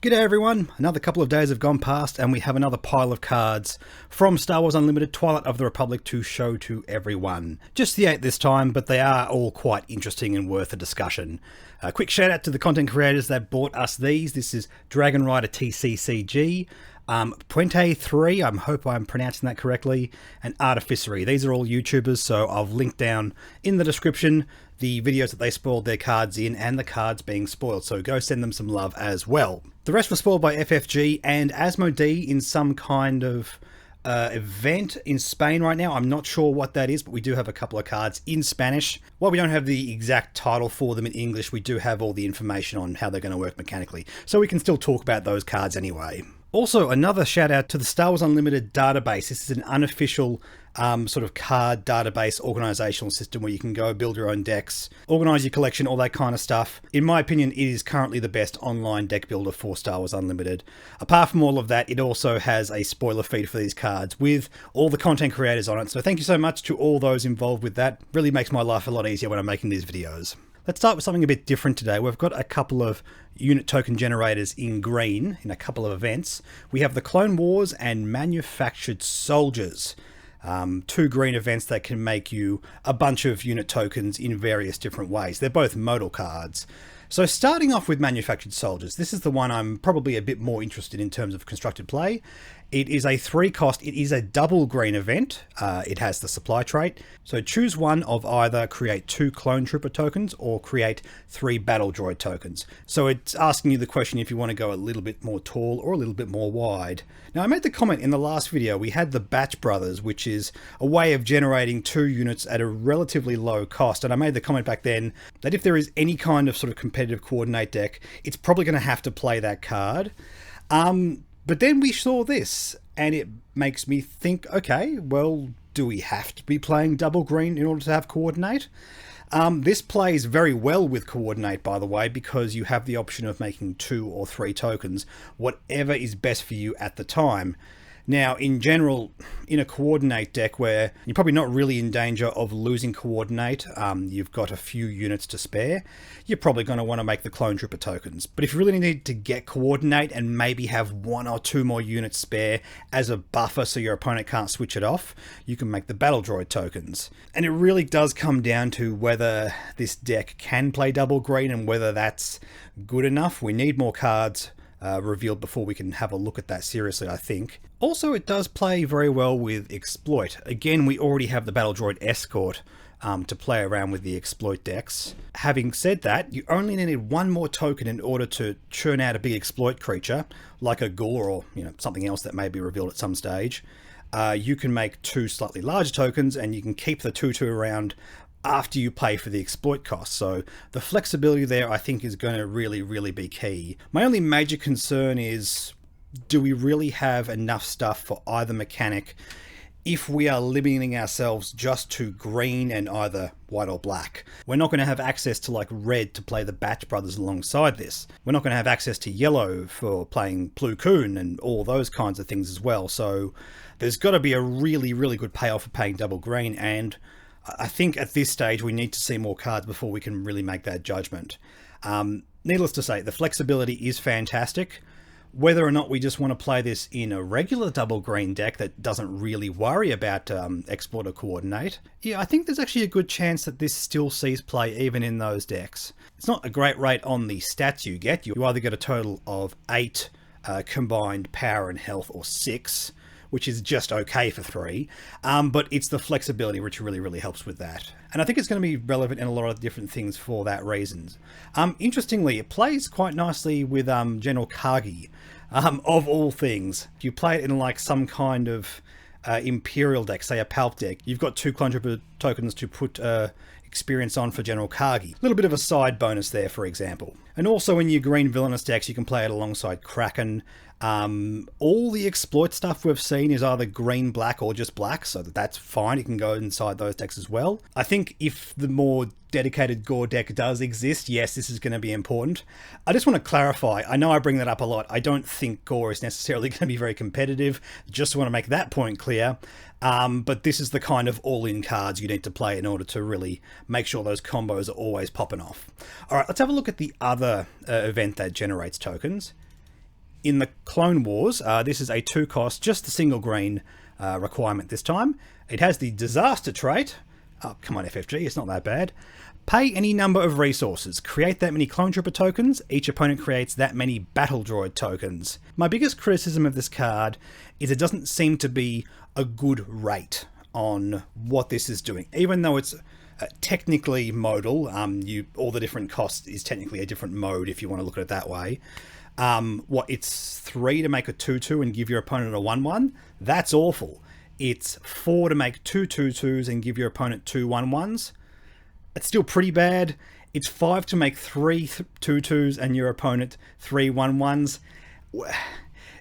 G'day everyone, another couple of days have gone past and we have another pile of cards from Star Wars Unlimited Twilight of the Republic to show to everyone. Just the 8 this time, but they are all quite interesting and worth a discussion. A quick shout out to the content creators that bought us these. This is DragonRiderTCCG, Puente 3, I hope I'm pronouncing that correctly, and Artificery. These are all YouTubers, so I've linked down in the description the videos that they spoiled their cards in and the cards being spoiled, so go send them some love as well. The rest were spoiled by FFG and Asmodee in some kind of event in Spain right now. I'm not sure what that is, but we do have a couple of cards in Spanish. While we don't have the exact title for them in English, we do have all the information on how they're going to work mechanically, so we can still talk about those cards anyway. Also, another shout out to the Star Wars Unlimited database. This is an unofficial sort of card database organizational system where you can go build your own decks, organize your collection, all that kind of stuff. In my opinion, it is currently the best online deck builder for Star Wars Unlimited. Apart from all of that, it also has a spoiler feed for these cards with all the content creators on it. So thank you so much to all those involved with that. Really makes my life a lot easier when I'm making these videos. Let's start with something a bit different today. We've got a couple of unit token generators in green in a couple of events. We have the Clone Wars and Manufactured Soldiers. 2 green events that can make you a bunch of unit tokens in various different ways. They're both modal cards. So starting off with Manufactured Soldiers, this is the one I'm probably a bit more interested in terms of constructed play. It is a 3 cost, it is a double green event, it has the supply trait. So choose one of either create 2 clone trooper tokens or create 3 battle droid tokens. So it's asking you the question if you want to go a little bit more tall or a little bit more wide. Now I made the comment in the last video, we had the Batch Brothers, which is a way of generating 2 units at a relatively low cost. And I made the comment back then that if there is any kind of sort of competitive coordinate deck, it's probably going to have to play that card. But then we saw this, and it makes me think, okay, well, do we have to be playing double green in order to have coordinate? This plays very well with coordinate, by the way, because you have the option of making 2 or 3 tokens, whatever is best for you at the time. Now, in general, in a coordinate deck where you're probably not really in danger of losing coordinate, you've got a few units to spare, you're probably going to want to make the clone trooper tokens. But if you really need to get coordinate and maybe have 1 or 2 more units spare as a buffer so your opponent can't switch it off, you can make the battle droid tokens. And it really does come down to whether this deck can play double green and whether that's good enough. We need more cards revealed before we can have a look at that seriously, I think. Also, it does play very well with Exploit. Again, we already have the Battle Droid Escort to play around with the Exploit decks. Having said that, you only need 1 more token in order to churn out a big Exploit creature, like a Gore or something else that may be revealed at some stage. You can make 2 slightly larger tokens, and you can keep the 2/2 around after you pay for the exploit cost. So the flexibility there I think is going to really be key. My only major concern is, do we really have enough stuff for either mechanic if we are limiting ourselves just to green and either white or black? We're not going to have access to like red to play the Batch Brothers alongside this. We're not going to have access to yellow for playing Plo Koon and all those kinds of things as well. So there's got to be a really good payoff for paying double green, and I think at this stage we need to see more cards before we can really make that judgment. Needless to say, the flexibility is fantastic. Whether or not we just want to play this in a regular double green deck that doesn't really worry about exploit or coordinate, yeah, I think there's actually a good chance that this still sees play even in those decks. It's not a great rate on the stats you get. You either get a total of 8 combined power and health, or 6, which is just okay for 3, but it's the flexibility which really helps with that. And I think it's going to be relevant in a lot of different things for that reasons. Interestingly, it plays quite nicely with General Kagi, of all things. If you play it in like some kind of Imperial deck, say a Palp deck, you've got 2 clone trooper tokens to put experience on for General Kagi. A little bit of a side bonus there, for example. And also in your green villainous decks, you can play it alongside Kraken. All the exploit stuff we've seen is either green, black, or just black, so that's fine. It can go inside those decks as well. I think if the more dedicated Gore deck does exist, yes, this is going to be important. I just want to clarify, I know I bring that up a lot, I don't think Gore is necessarily going to be very competitive, just want to make that point clear. But this is the kind of all-in cards you need to play in order to really make sure those combos are always popping off. Alright, let's have a look at the other event that generates tokens. In the Clone Wars, this is a 2-cost, just the single green requirement this time. It has the disaster trait. Oh, come on, FFG, it's not that bad. Pay any number of resources. Create that many clone trooper tokens. Each opponent creates that many battle droid tokens. My biggest criticism of this card is it doesn't seem to be a good rate on what this is doing. Even though it's technically modal, all the different costs is technically a different mode if you want to look at it that way. It's 3 to make a 2/2 and give your opponent a 1/1. That's awful. It's 4 to make 2 2/2s and give your opponent 2 1/1s. It's still pretty bad. It's 5 to make 3 2/2s and your opponent 3 1/1s.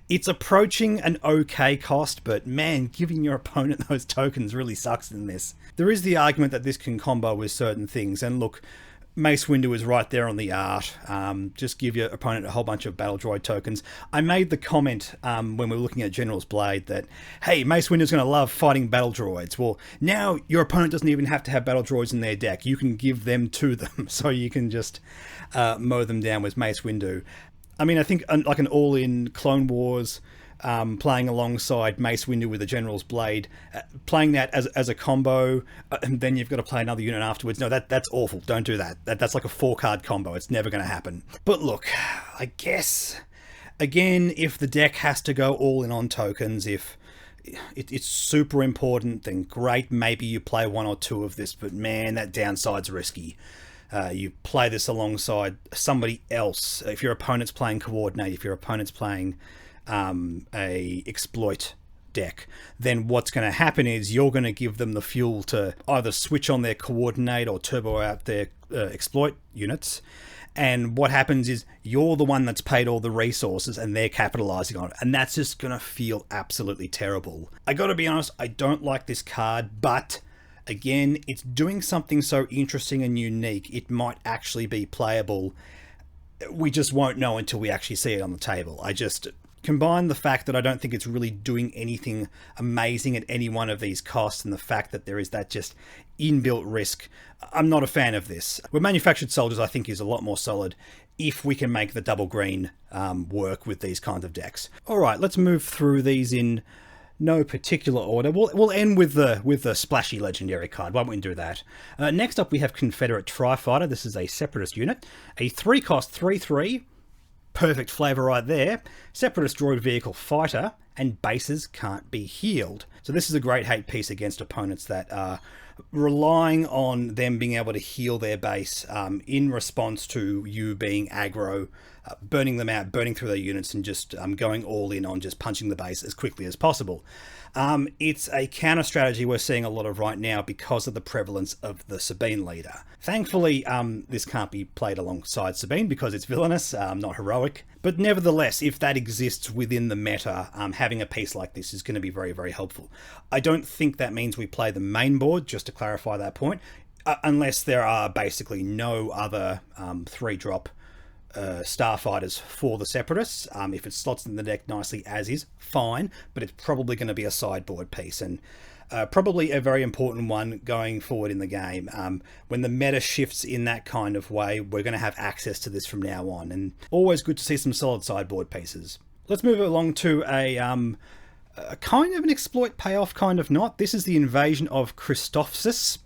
It's approaching an okay cost, but man, giving your opponent those tokens really sucks in this. There is the argument that this can combo with certain things, and look, Mace Windu is right there on the art. Just give your opponent a whole bunch of battle droid tokens. I made the comment when we were looking at General's Blade that, hey, Mace Windu's going to love fighting battle droids. Well, now your opponent doesn't even have to have battle droids in their deck. You can give them to them, so you can just mow them down with Mace Windu. I mean, I think like an all-in Clone Wars, playing alongside Mace Windu with the General's Blade, playing that as a combo, and then you've got to play another unit afterwards. No, that's awful. Don't do that. That's like a 4-card combo. It's never going to happen. But look, I guess, again, if the deck has to go all in on tokens, if it's super important, then great, maybe you play 1 or 2 of this, but man, that downside's risky. You play this alongside somebody else. If your opponent's playing Coordinate, if your opponent's playing a exploit deck, then what's going to happen is you're going to give them the fuel to either switch on their Coordinate or turbo out their exploit units. And what happens is you're the one that's paid all the resources and they're capitalizing on it. And that's just going to feel absolutely terrible. I got to be honest, I don't like this card, but again, it's doing something so interesting and unique, it might actually be playable. We just won't know until we actually see it on the table. I just combine the fact that I don't think it's really doing anything amazing at any one of these costs and the fact that there is that just inbuilt risk. I'm not a fan of this. With Manufactured Soldiers, I think is a lot more solid if we can make the double green work with these kinds of decks. All right, let's move through these in no particular order. We'll end with the splashy legendary card. Why won't we do that? Next up, we have Confederate Tri-Fighter. This is a Separatist unit, a 3-cost 3/3. Perfect flavour right there. Separatist droid vehicle fighter, and bases can't be healed. So this is a great hate piece against opponents that are relying on them being able to heal their base in response to you being aggro, burning them out, burning through their units, and just going all in on just punching the base as quickly as possible. It's a counter strategy we're seeing a lot of right now because of the prevalence of the Sabine leader. Thankfully, this can't be played alongside Sabine because it's villainous, not heroic. But nevertheless, if that exists within the meta, having a piece like this is going to be very, very helpful. I don't think that means we play the main board, just to clarify that point, unless there are basically no other 3-drop starfighters for the Separatists. If it slots in the deck nicely as is, fine, but it's probably going to be a sideboard piece, and probably a very important one going forward in the game. When the meta shifts in that kind of way, we're going to have access to this from now on, and always good to see some solid sideboard pieces. Let's move along to a kind of an exploit payoff, kind of not. This is the Invasion of Christophsis,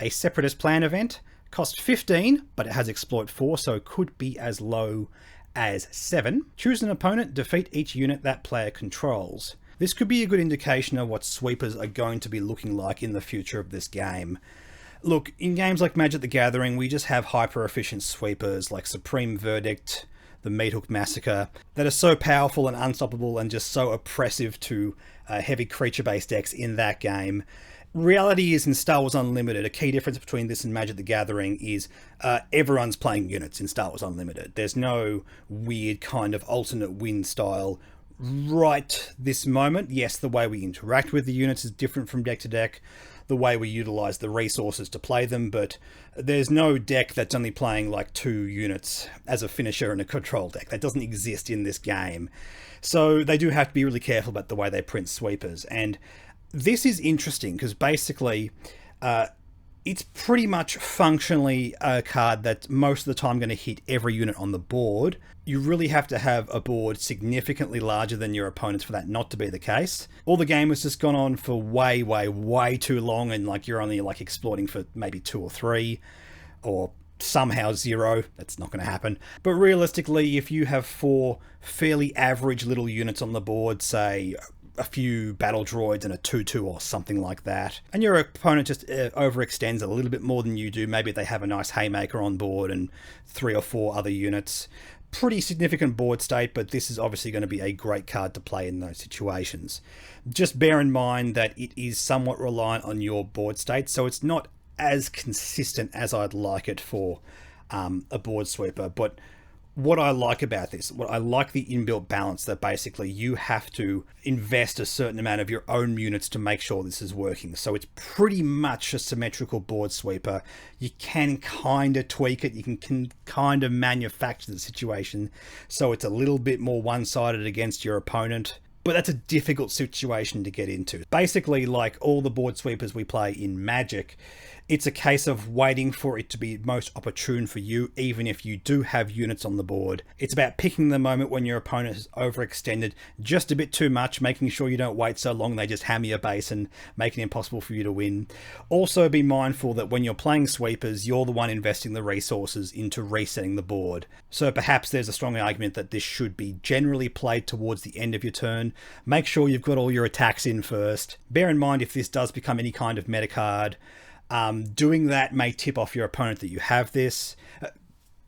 a Separatist plan event. Cost 15, but it has exploit 4, so it could be as low as 7. Choose an opponent, defeat each unit that player controls. This could be a good indication of what sweepers are going to be looking like in the future of this game. Look, in games like Magic the Gathering, we just have hyper-efficient sweepers like Supreme Verdict, the Meathook Massacre, that are so powerful and unstoppable and just so oppressive to heavy creature-based decks in that game. Reality is, in Star Wars Unlimited, a key difference between this and Magic the Gathering is everyone's playing units in Star Wars Unlimited. There's no weird kind of alternate win style right this moment. Yes, the way we interact with the units is different from deck to deck, the way we utilize the resources to play them, but there's no deck that's only playing like 2 units as a finisher in a control deck. That doesn't exist in this game. So they do have to be really careful about the way they print sweepers, and this is interesting because basically It's pretty much functionally a card that's most of the time going to hit every unit on the board. You really have to have a board significantly larger than your opponent's for that not to be the case. Or the game has just gone on for way too long, and like you're only like exploiting for maybe 2 or 3, or somehow 0. That's not going to happen. But realistically, if you have 4 fairly average little units on the board, say a few battle droids and a 2/2 or something like that, and your opponent just overextends a little bit more than you do, maybe they have a nice haymaker on board and 3 or 4 other units, pretty significant board state, but this is obviously going to be a great card to play in those situations. Just bear in mind that it is somewhat reliant on your board state, so it's not as consistent as I'd like it for a board sweeper. But what I like about this, what I like the inbuilt balance that basically you have to invest a certain amount of your own units to make sure this is working. So it's pretty much a symmetrical board sweeper. You can kind of tweak it. You can kind of manufacture the situation so it's a little bit more one-sided against your opponent. But that's a difficult situation to get into. Basically, like all the board sweepers we play in Magic, it's a case of waiting for it to be most opportune for you, even if you do have units on the board. It's about picking the moment when your opponent has overextended just a bit too much, making sure you don't wait so long they just hammer your base and make it impossible for you to win. Also be mindful that when you're playing sweepers, you're the one investing the resources into resetting the board. So perhaps there's a strong argument that this should be generally played towards the end of your turn. Make sure you've got all your attacks in first. Bear in mind if this does become any kind of meta card, doing that may tip off your opponent that you have this.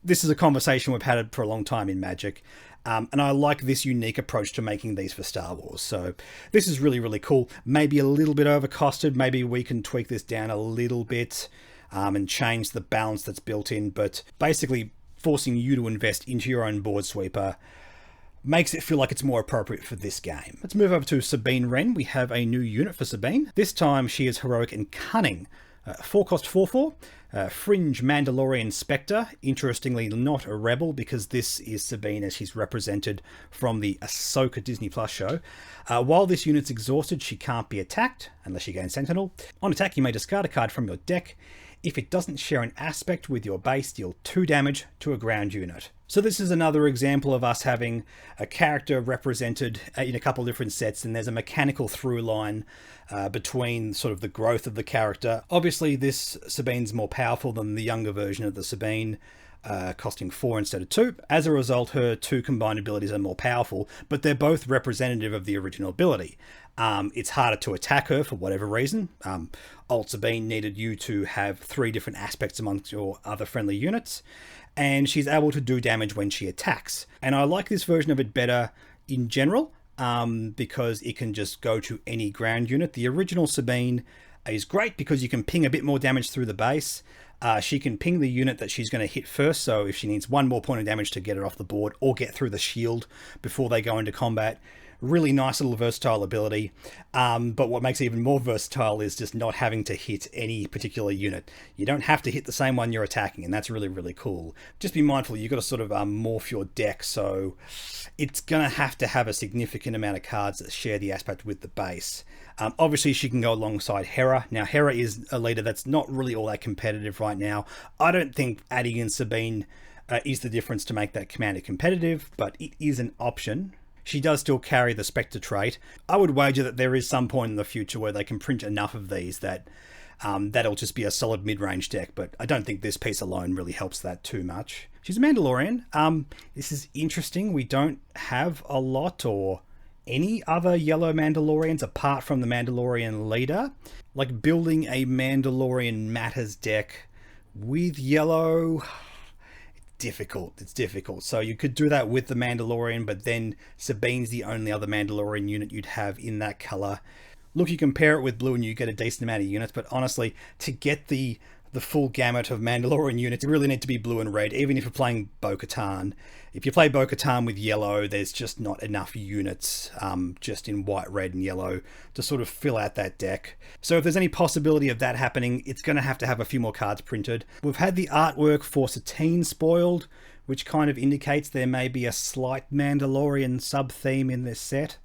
This is a conversation we've had for a long time in Magic, and I like this unique approach to making these for Star Wars. So this is really cool. Maybe a little bit overcosted. Maybe we can tweak this down a little bit and change the balance that's built in, but basically forcing you to invest into your own board sweeper makes it feel like it's more appropriate for this game. Let's move over to Sabine Wren. We have a new unit for Sabine. This time she is heroic and cunning. 4-cost 4/4, Fringe Mandalorian Spectre. Interestingly, not a rebel because this is Sabine as she's represented from the Ahsoka Disney Plus show. While this unit's exhausted, she can't be attacked unless you gain Sentinel. On attack, you may discard a card from your deck. If it doesn't share an aspect with your base, deal 2 damage to a ground unit. So this is another example of us having a character represented in a couple of different sets, and there's a mechanical through line between sort of the growth of the character. Obviously, this Sabine's more powerful than the younger version of the Sabine, costing 4 instead of 2. As a result, her 2 combined abilities are more powerful, but they're both representative of the original ability. It's harder to attack her for whatever reason. Alt Sabine needed you to have 3 different aspects amongst your other friendly units, and she's able to do damage when she attacks. And I like this version of it better in general, because it can just go to any ground unit. The original Sabine is great because you can ping a bit more damage through the base. She can ping the unit that she's going to hit first, so if she needs 1 more point of damage to get it off the board or get through the shield before they go into combat. Really nice little versatile ability, but what makes it even more versatile is just not having to hit any particular unit. You don't have to hit the same one you're attacking, and that's really cool. Just be mindful, you've got to sort of morph your deck, so it's going to have a significant amount of cards that share the aspect with the base. Obviously, she can go alongside Hera. Now, Hera is a leader that's not really all that competitive right now. I don't think adding in Sabine is the difference to make that commander competitive, but it is an option. She does still carry the Spectre trait. I would wager that there is some point in the future where they can print enough of these that that'll just be a solid mid-range deck, but I don't think this piece alone really helps that too much. She's a Mandalorian. This is interesting. We don't have a lot or any other yellow Mandalorians apart from the Mandalorian leader. Like building a Mandalorian Matters deck with yellow... It's difficult. So you could do that with the Mandalorian, but then Sabine's the only other Mandalorian unit you'd have in that color. Look, you compare it with blue and you get a decent amount of units, but honestly, to get the full gamut of Mandalorian units, you really need to be blue and red, even if you're playing Bo-Katan. If you play Bo-Katan with yellow, there's just not enough units just in white, red, and yellow to sort of fill out that deck. So if there's any possibility of that happening, it's going to have a few more cards printed. We've had the artwork for Satine spoiled, which kind of indicates there may be a slight Mandalorian sub-theme in this set.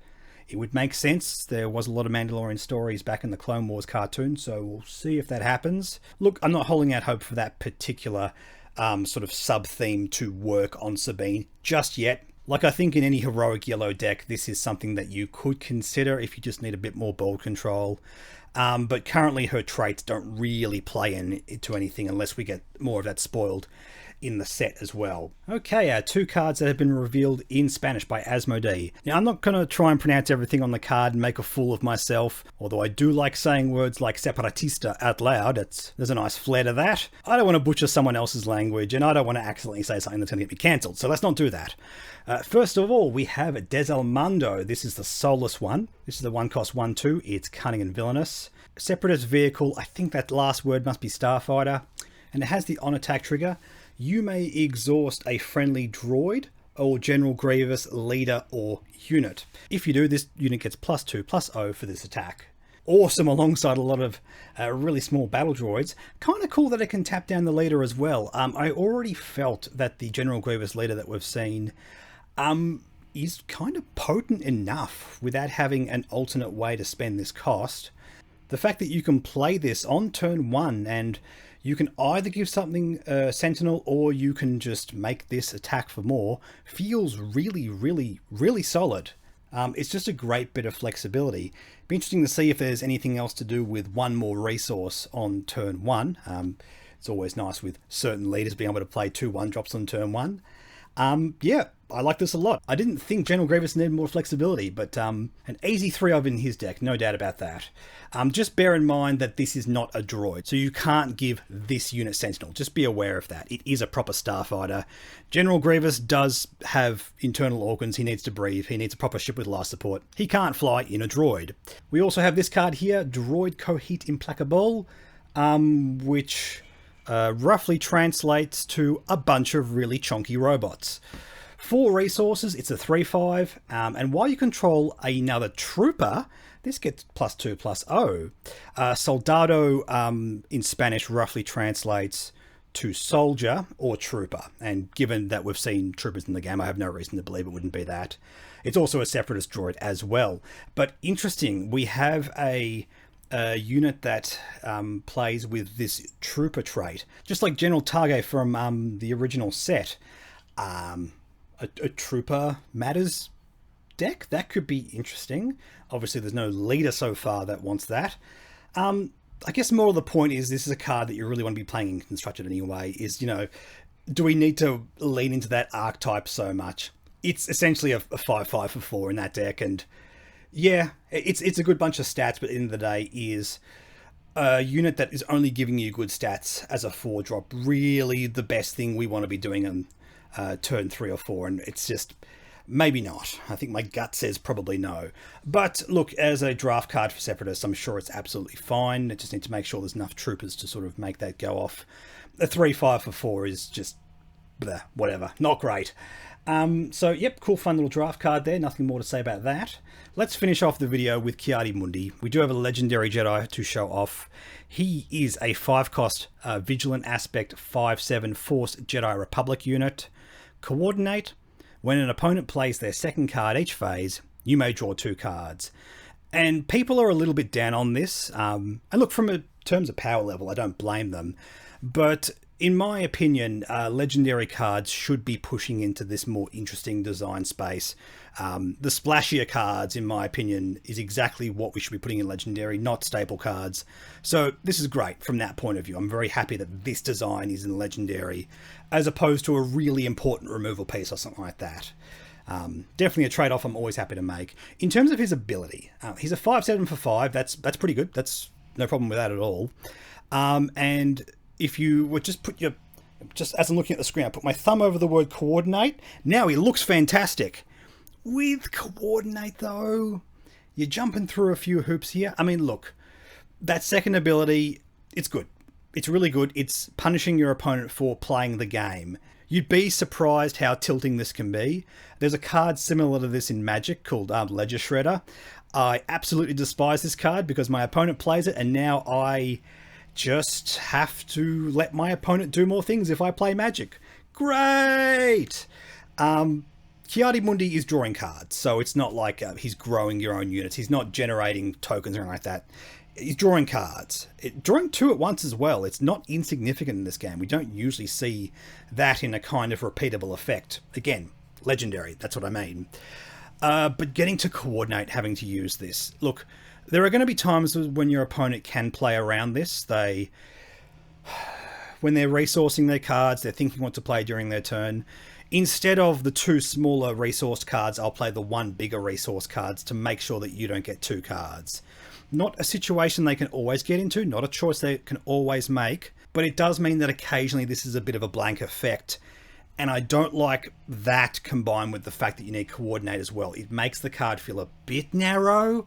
It would make sense. There was a lot of Mandalorian stories back in the Clone Wars cartoon, so we'll see if that happens. Look, I'm not holding out hope for that particular sort of sub-theme to work on Sabine just yet. Like, I think in any heroic yellow deck, this is something that you could consider if you just need a bit more board control. But currently her traits don't really play into anything unless we get more of that spoiled in the set as well. Okay, 2 cards that have been revealed in Spanish by Asmodee. Now, I'm not going to try and pronounce everything on the card and make a fool of myself, although I do like saying words like separatista out loud. There's a nice flair to that. I don't want to butcher someone else's language, and I don't want to accidentally say something that's going to get me cancelled, so let's not do that. First of all, we have Desalmando. This is the soulless one. This is the 1-cost 1/2. It's cunning and villainous. Separatist vehicle, I think that last word must be Starfighter. And it has the on-attack trigger. You may exhaust a friendly droid or General Grievous leader or unit. If you do, this unit gets +2/+0 for this attack. Awesome, alongside a lot of really small battle droids. Kind of cool that it can tap down the leader as well. I already felt that the General Grievous leader that we've seen is kind of potent enough without having an alternate way to spend this cost. The fact that you can play this on turn 1 and you can either give something Sentinel or you can just make this attack for more feels really, really, really solid. It's just a great bit of flexibility. Be interesting to see if there's anything else to do with one more resource on turn 1. It's always nice with certain leaders being able to play 2 1-drops on turn 1. Yeah, I like this a lot. I didn't think General Grievous needed more flexibility, but an easy 3-of in his deck, no doubt about that. Just bear in mind that this is not a droid, so you can't give this unit Sentinel. Just be aware of that. It is a proper starfighter. General Grievous does have internal organs. He needs to breathe. He needs a proper ship with life support. He can't fly in a droid. We also have this card here, Droid Cohete Implacable, which roughly translates to a bunch of really chonky robots. 4 resources, it's a 3/5, and while you control another trooper, this gets +2/+0. Soldado in Spanish roughly translates to soldier or trooper, and given that we've seen troopers in the game, I have no reason to believe it wouldn't be that. It's also a separatist droid as well. But interesting, we have a unit that plays with this trooper trait, just like General Targe from the original set. A trooper matters deck, that could be interesting. Obviously there's no leader so far that wants that. I guess more of the point is this is a card that you really want to be playing in Constructed anyway, is, you know, do we need to lean into that archetype so much? It's essentially a 5/5 for 4 in that deck, and yeah, it's a good bunch of stats, but at the end of the day is a unit that is only giving you good stats as a 4-drop really the best thing we want to be doing on turn 3 or 4, and it's just maybe not. I think my gut says probably no. But look, as a draft card for Separatists, I'm sure it's absolutely fine. I just need to make sure there's enough troopers to sort of make that go off. A 3/5 for 4 is just bleh, whatever, not great. So yep, cool fun little draft card there, nothing more to say about that. Let's finish off the video with Ki-Adi-Mundi. We do have a legendary Jedi to show off. He is a 5-cost Vigilant Aspect 5/7 Force Jedi Republic unit. Coordinate. When an opponent plays their second card each phase, you may draw 2 cards. And people are a little bit down on this. And look, from terms of power level, I don't blame them. But in my opinion, legendary cards should be pushing into this more interesting design space. The splashier cards, in my opinion, is exactly what we should be putting in legendary, not staple cards. So this is great from that point of view. I'm very happy that this design is in legendary, as opposed to a really important removal piece or something like that. Definitely a trade-off I'm always happy to make. In terms of his ability, he's a 5/7 for 5. That's pretty good. That's no problem with that at all. And if you would just put your, just as I'm looking at the screen, I put my thumb over the word coordinate. Now he looks fantastic. With coordinate though, you're jumping through a few hoops here. I mean, look, that second ability, it's good. It's really good. It's punishing your opponent for playing the game. You'd be surprised how tilting this can be. There's a card similar to this in Magic called Ledger Shredder. I absolutely despise this card because my opponent plays it, and now I just have to let my opponent do more things if I play Magic. Great! Ki-Adi-Mundi is drawing cards, so it's not like he's growing your own units. He's not generating tokens or anything like that. He's drawing cards. Drawing 2 at once as well. It's not insignificant in this game. We don't usually see that in a kind of repeatable effect. Again, legendary, that's what I mean. But getting to coordinate having to use this. Look, there are going to be times when your opponent can play around this. When they're resourcing their cards, they're thinking what to play during their turn. Instead of the 2 smaller resource cards, I'll play the 1 bigger resource cards to make sure that you don't get 2 cards. Not a situation they can always get into, not a choice they can always make, but it does mean that occasionally this is a bit of a blank effect. And I don't like that combined with the fact that you need coordinate as well. It makes the card feel a bit narrow.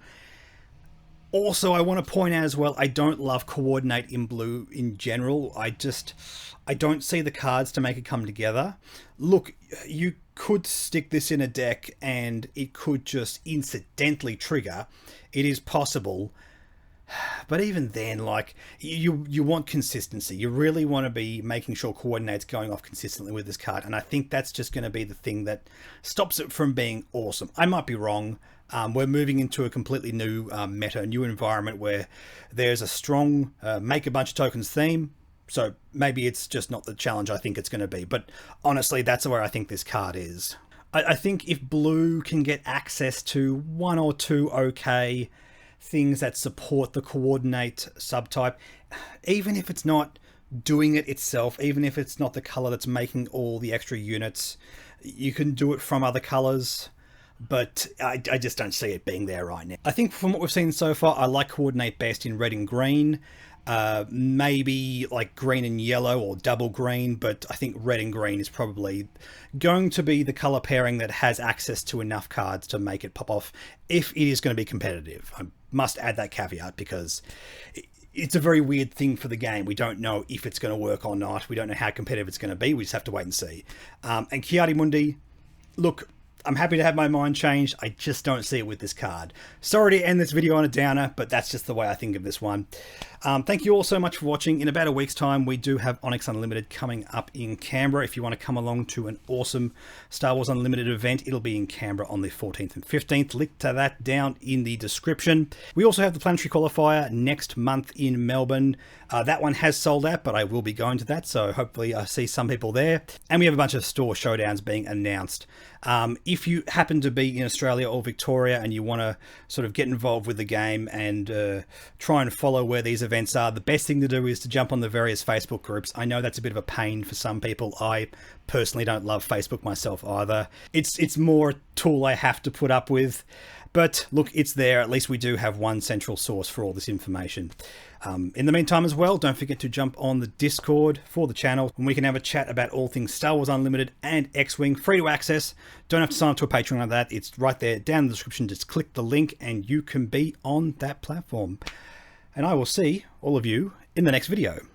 Also, I want to point out as well, I don't love coordinate in blue in general. I don't see the cards to make it come together. Look, you could stick this in a deck and it could just incidentally trigger. It is possible. But even then, like, you want consistency. You really want to be making sure coordinate's going off consistently with this card. And I think that's just going to be the thing that stops it from being awesome. I might be wrong. We're moving into a completely new meta, new environment where there's a strong make a bunch of tokens theme. So maybe it's just not the challenge I think it's going to be. But honestly, that's where I think this card is. I think if blue can get access to 1 or 2 okay things that support the coordinate subtype, even if it's not doing it itself, even if it's not the color that's making all the extra units, you can do it from other colors. But I just don't see it being there right now. I think from what we've seen so far, I like coordinate best in red and green. Maybe like green and yellow or double green, but I think red and green is probably going to be the color pairing that has access to enough cards to make it pop off if it is going to be competitive. I must add that caveat because it's a very weird thing for the game. We don't know if it's going to work or not. We don't know how competitive it's going to be. We just have to wait and see. And Ki-Adi-Mundi, look, I'm happy to have my mind changed. I just don't see it with this card. Sorry to end this video on a downer, but that's just the way I think of this one. Thank you all so much for watching. In about a week's time, we do have Onyx Unlimited coming up in Canberra. If you want to come along to an awesome Star Wars Unlimited event, it'll be in Canberra on the 14th and 15th. Link to that down in the description. We also have the Planetary Qualifier next month in Melbourne. That one has sold out, but I will be going to that, so hopefully I see some people there. And we have a bunch of store showdowns being announced. If you happen to be in Australia or Victoria and you want to sort of get involved with the game and try and follow where these events are, the best thing to do is to jump on the various Facebook groups. I know that's a bit of a pain for some people. I personally don't love Facebook myself either. It's more a tool I have to put up with. But look, it's there. At least we do have one central source for all this information. In the meantime as well, don't forget to jump on the Discord for the channel and we can have a chat about all things Star Wars Unlimited and X-Wing, free to access. Don't have to sign up to a Patreon like that. It's right there down in the description. Just click the link and you can be on that platform. And I will see all of you in the next video.